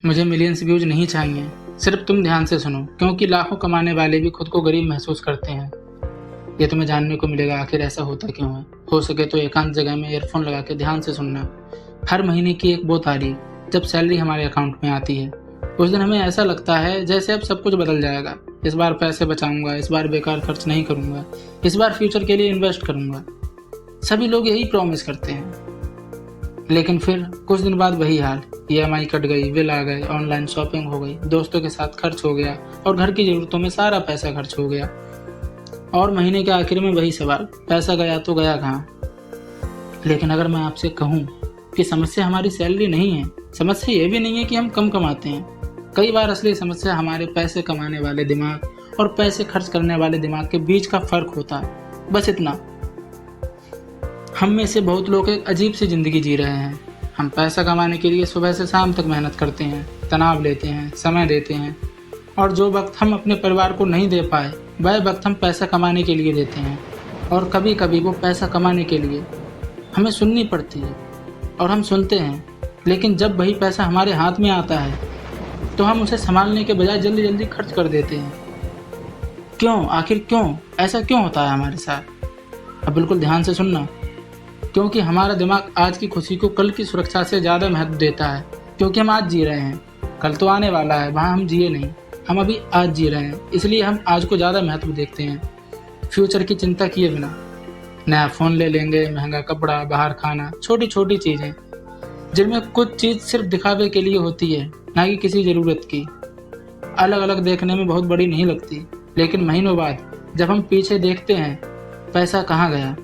मुझे millions views नहीं चाहिए, सिर्फ तुम ध्यान से सुनो, क्योंकि लाखों कमाने वाले भी खुद को गरीब महसूस करते हैं। ये तुम्हें जानने को मिलेगा आखिर ऐसा होता क्यों है। हो सके तो एकांत जगह में ईयरफोन लगा के ध्यान से सुनना। हर महीने की एक वो तारीख जब सैलरी हमारे अकाउंट में आती है, उस दिन हमें ऐसा लगता है जैसे अब सब कुछ बदल जाएगा। इस बार पैसे बचाऊंगा, इस बार बेकार खर्च नहीं करूंगा, इस बार फ्यूचर के लिए इन्वेस्ट करूंगा। सभी लोग यही प्रॉमिस करते हैं, लेकिन फिर कुछ दिन बाद वही हाल। ईएमआई कट गई, बिल आ गए, ऑनलाइन शॉपिंग हो गई, दोस्तों के साथ खर्च हो गया और घर की ज़रूरतों में सारा पैसा खर्च हो गया। और महीने के आखिर में वही सवाल, पैसा गया तो गया कहाँ। लेकिन अगर मैं आपसे कहूँ कि समस्या हमारी सैलरी नहीं है, समस्या ये भी नहीं है कि हम कम कमाते हैं। कई बार असली समस्या हमारे पैसे कमाने वाले दिमाग और पैसे खर्च करने वाले दिमाग के बीच का फर्क होता है। बस इतना, हम में से बहुत लोग एक अजीब सी ज़िंदगी जी रहे हैं। हम पैसा कमाने के लिए सुबह से शाम तक मेहनत करते हैं, तनाव लेते हैं, समय देते हैं, और जो वक्त हम अपने परिवार को नहीं दे पाए वह वक्त हम पैसा कमाने के लिए देते हैं। और कभी कभी वो पैसा कमाने के लिए हमें सुननी पड़ती है और हम सुनते हैं, लेकिन जब वही पैसा हमारे हाथ में आता है तो हम उसे संभालने के बजाय जल्दी जल्दी खर्च कर देते हैं। क्यों? आखिर क्यों? ऐसा क्यों होता है हमारे साथ? अब बिल्कुल ध्यान से सुनना, क्योंकि हमारा दिमाग आज की खुशी को कल की सुरक्षा से ज़्यादा महत्व देता है। क्योंकि हम आज जी रहे हैं, कल तो आने वाला है, वहाँ हम जिए नहीं, हम अभी आज जी रहे हैं, इसलिए हम आज को ज़्यादा महत्व देखते हैं। फ्यूचर की चिंता किए बिना नया फ़ोन ले लेंगे, महंगा कपड़ा, बाहर खाना, छोटी छोटी चीज़ें जिनमें कुछ चीज़ सिर्फ दिखावे के लिए होती है, ना कि किसी ज़रूरत की। अलग अलग देखने में बहुत बड़ी नहीं लगती, लेकिन महीनों बाद जब हम पीछे देखते हैं पैसा कहाँ गया,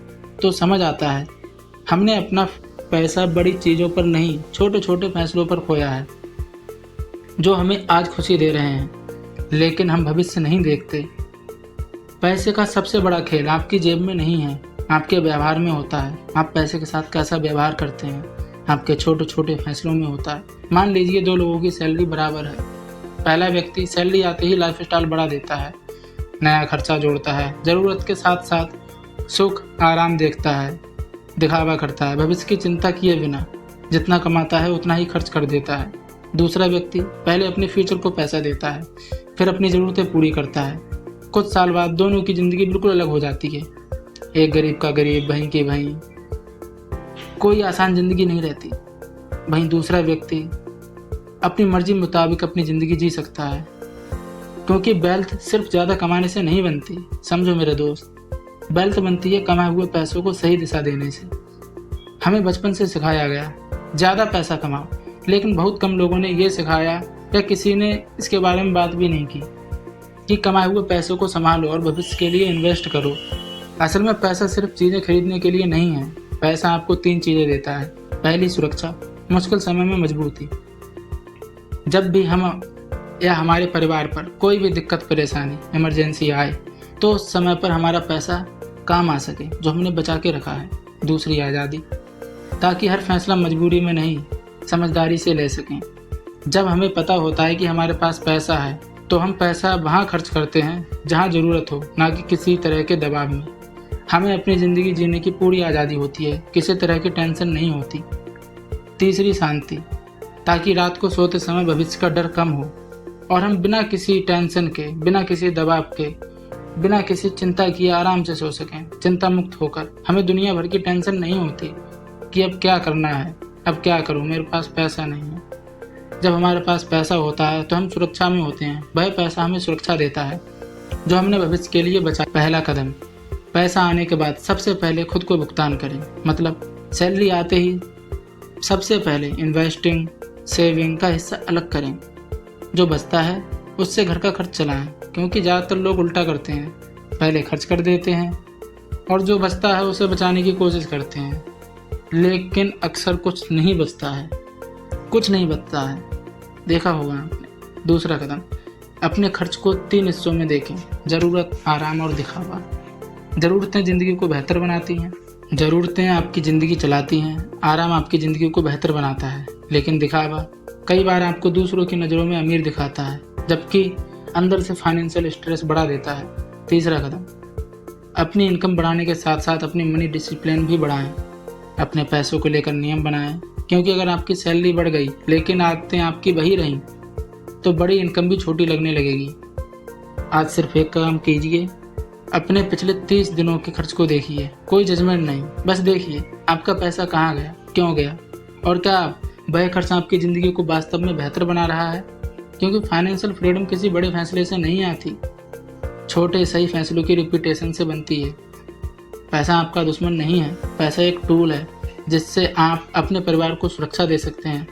तो समझ आता है हमने अपना पैसा बड़ी चीज़ों पर नहीं, छोटे छोटे फैसलों पर खोया है, जो हमें आज खुशी दे रहे हैं, लेकिन हम भविष्य नहीं देखते। पैसे का सबसे बड़ा खेल आपकी जेब में नहीं है, आपके व्यवहार में होता है। आप पैसे के साथ कैसा व्यवहार करते हैं, आपके छोटे छोटे फैसलों में होता है। मान लीजिए दो लोगों की सैलरी बराबर है। पहला व्यक्ति सैलरी आते ही लाइफस्टाइल बढ़ा देता है, नया खर्चा जोड़ता है, ज़रूरत के साथ साथ सुख आराम देखता है, दिखावा करता है, भविष्य की चिंता किए बिना जितना कमाता है उतना ही खर्च कर देता है। दूसरा व्यक्ति पहले अपने फ्यूचर को पैसा देता है, फिर अपनी ज़रूरतें पूरी करता है। कुछ साल बाद दोनों की ज़िंदगी बिल्कुल अलग हो जाती है। एक गरीब का गरीब, वहीं की वहीं, कोई आसान ज़िंदगी नहीं रहती। वहीं दूसरा व्यक्ति अपनी मर्जी मुताबिक अपनी ज़िंदगी जी सकता है, क्योंकि वेल्थ सिर्फ ज़्यादा कमाने से नहीं बनती। समझो मेरे दोस्त, वेल्थ बनती है कमाए हुए पैसों को सही दिशा देने से। हमें बचपन से सिखाया गया ज़्यादा पैसा कमाओ, लेकिन बहुत कम लोगों ने ये सिखाया या किसी ने इसके बारे में बात भी नहीं की कि कमाए हुए पैसों को संभालो और भविष्य के लिए इन्वेस्ट करो। असल में पैसा सिर्फ चीज़ें खरीदने के लिए नहीं है। पैसा आपको 3 चीज़ें देता है। पहली, सुरक्षा, मुश्किल समय में मजबूती। जब भी हम या हमारे परिवार पर कोई भी दिक्कत परेशानी इमरजेंसी आए तो उस समय पर हमारा पैसा काम आ सके, जो हमने बचा के रखा है। दूसरी, आज़ादी, ताकि हर फैसला मजबूरी में नहीं समझदारी से ले सकें। जब हमें पता होता है कि हमारे पास पैसा है तो हम पैसा वहाँ खर्च करते हैं जहाँ ज़रूरत हो, ना कि किसी तरह के दबाव में। हमें अपनी ज़िंदगी जीने की पूरी आज़ादी होती है, किसी तरह की टेंशन नहीं होती। तीसरी, शांति, ताकि रात को सोते समय भविष्य का डर कम हो और हम बिना किसी टेंशन के, बिना किसी दबाव के, बिना किसी चिंता किए आराम से सो सकें, चिंता मुक्त होकर। हमें दुनिया भर की टेंशन नहीं होती कि अब क्या करना है, अब क्या करूं, मेरे पास पैसा नहीं है। जब हमारे पास पैसा होता है तो हम सुरक्षा में होते हैं। वह पैसा हमें सुरक्षा देता है जो हमने भविष्य के लिए बचाया। पहला कदम, पैसा आने के बाद सबसे पहले खुद को भुगतान करें। मतलब सैलरी आते ही सबसे पहले इन्वेस्टिंग, सेविंग का हिस्सा अलग करें। जो बचता है उससे घर का खर्च चलाएं, क्योंकि ज़्यादातर लोग उल्टा करते हैं, पहले खर्च कर देते हैं और जो बचता है उसे बचाने की कोशिश करते हैं, लेकिन अक्सर कुछ नहीं बचता है, कुछ नहीं बचता है। देखा होगा आपने। दूसरा कदम, अपने खर्च को 3 हिस्सों में देखें। ज़रूरत, आराम और दिखावा। ज़रूरतें ज़िंदगी को बेहतर बनाती हैं, ज़रूरतें आपकी ज़िंदगी चलाती हैं, आराम आपकी ज़िंदगी को बेहतर बनाता है। लेकिन दिखावा कई बार आपको दूसरों की नज़रों में अमीर दिखाता है, जबकि अंदर से फाइनेंशियल स्ट्रेस बढ़ा देता है। तीसरा कदम, अपनी इनकम बढ़ाने के साथ साथ अपनी मनी डिसिप्लिन भी बढ़ाएं। अपने पैसों को लेकर नियम बनाएं, क्योंकि अगर आपकी सैलरी बढ़ गई लेकिन आदतें आपकी वही रहीं तो बड़ी इनकम भी छोटी लगने लगेगी। आज सिर्फ एक काम कीजिए, अपने पिछले 30 दिनों के खर्च को देखिए। कोई जजमेंट नहीं, बस देखिए आपका पैसा कहाँ गया, क्यों गया, और क्या वह खर्च आपकी ज़िंदगी को वास्तव में बेहतर बना रहा है। क्योंकि फाइनेंशियल फ्रीडम किसी बड़े फैसले से नहीं आती, छोटे सही फैसलों की रिपीटेशन से बनती है। पैसा आपका दुश्मन नहीं है, पैसा एक टूल है जिससे आप अपने परिवार को सुरक्षा दे सकते हैं,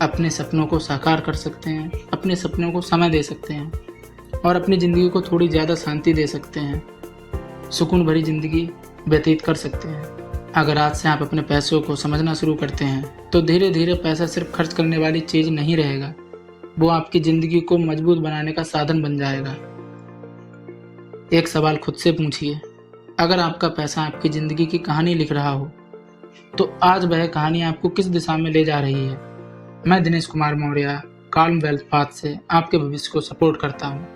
अपने सपनों को साकार कर सकते हैं, अपने सपनों को समय दे सकते हैं और अपनी ज़िंदगी को थोड़ी ज़्यादा शांति दे सकते हैं, सुकून भरी ज़िंदगी व्यतीत कर सकते हैं। अगर आज से आप अपने पैसों को समझना शुरू करते हैं तो धीरे धीरे पैसा सिर्फ खर्च करने वाली चीज़ नहीं रहेगा, वो आपकी ज़िंदगी को मजबूत बनाने का साधन बन जाएगा। एक सवाल खुद से पूछिए, अगर आपका पैसा आपकी ज़िंदगी की कहानी लिख रहा हो तो आज वह कहानी आपको किस दिशा में ले जा रही है। मैं Dinesh Kumar Maurya, calm wealth path से आपके भविष्य को सपोर्ट करता हूँ।